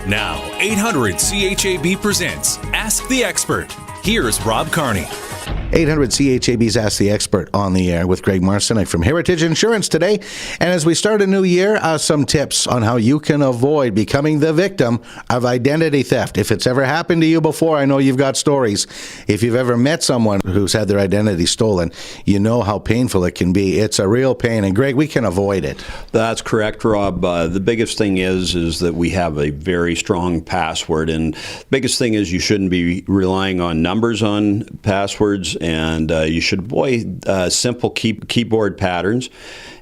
Now, 800 CHAB presents Ask the Expert. Here's Rob Carnie. 800 CHAB's Ask the Expert on the air with Greg Marcyniuk from Heritage Insurance today. And as we start a new year, some tips on how you can avoid becoming the victim of identity theft. If it's ever happened to you before, I know you've got stories. If you've ever met someone who's had their identity stolen, you know how painful it can be. It's a real pain. And Greg, we can avoid it. That's correct, Rob. The biggest thing is that we have a very strong password. And the biggest thing is you shouldn't be relying on numbers on passwords. And you should avoid simple keyboard patterns.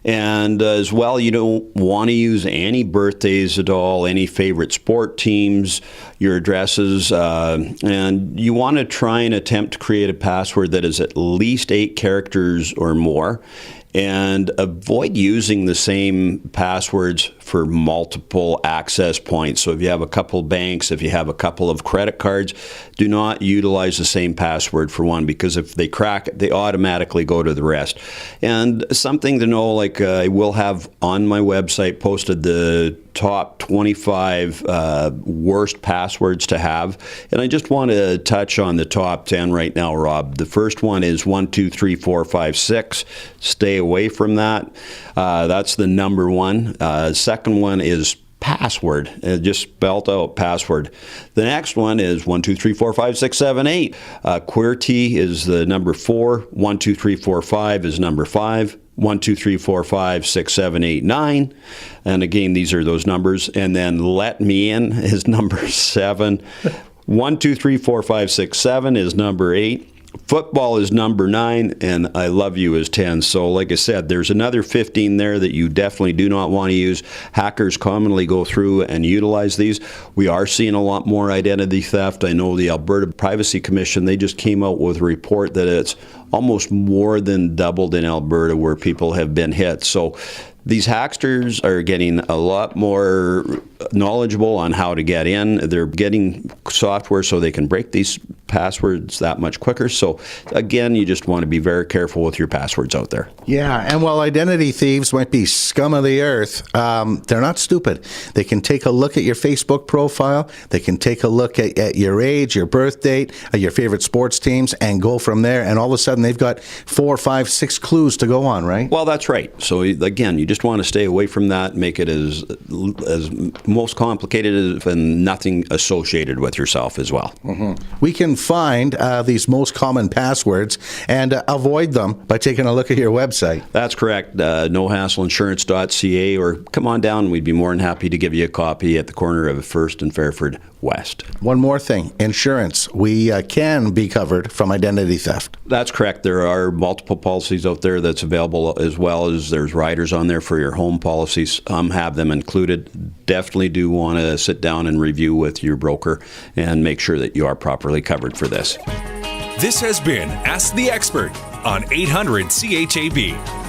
And as well, you don't want to use any birthdays at all, any favorite sport teams, your addresses, and you want to try and attempt to create a password that is at least 8 characters or more. And avoid using the same passwords for multiple access points. So if you have a couple banks, if you have a couple of credit cards, do not utilize the same password for one, because if they crack it, they automatically go to the rest. And something to know, like I will have on my website posted the top 25 worst passwords to have. And I just want to touch on the top 10 right now, Rob. The first one is 123456. Stay away from that. That's the number one. Second one is password, just spelled out password. The next one is 12345678. QWERTY is the number 4. 12345 is number 5. 123456789, and again, these are those numbers. And then let me in is number 7. 123456 is number 8. Football is number 9, and I love you is 10. So like I said, there's another 15 there that you definitely do not want to use. Hackers commonly go through and utilize these. We are seeing a lot more identity theft. I know the Alberta Privacy Commission, they just came out with a report that it's almost more than doubled in Alberta where people have been hit. So these hacksters are getting a lot more knowledgeable on how to get in. They're getting software so they can break these passwords that much quicker. So again, you just want to be very careful with your passwords out there. Yeah, and while identity thieves might be scum of the earth, they're not stupid. They can take a look at your Facebook profile. They can take a look at your age, your birth date, your favorite sports teams, and go from there. And all of a sudden, they've got 4, 5, 6 clues to go on, right? Well, that's right. So again, you just want to stay away from that, make it as most complicated and nothing associated with yourself as well. Mm-hmm. We can find these most common passwords and avoid them by taking a look at your website. That's correct. NoHassleInsurance.ca, or come on down. We'd be more than happy to give you a copy at the corner of First and Fairford West. One more thing, insurance. We can be covered from identity theft. That's correct. There are multiple policies out there that's available, as well as there's riders on there for your home policies. Have them included. Definitely do want to sit down and review with your broker and make sure that you are properly covered for this. This has been Ask the Expert on 800 CHAB.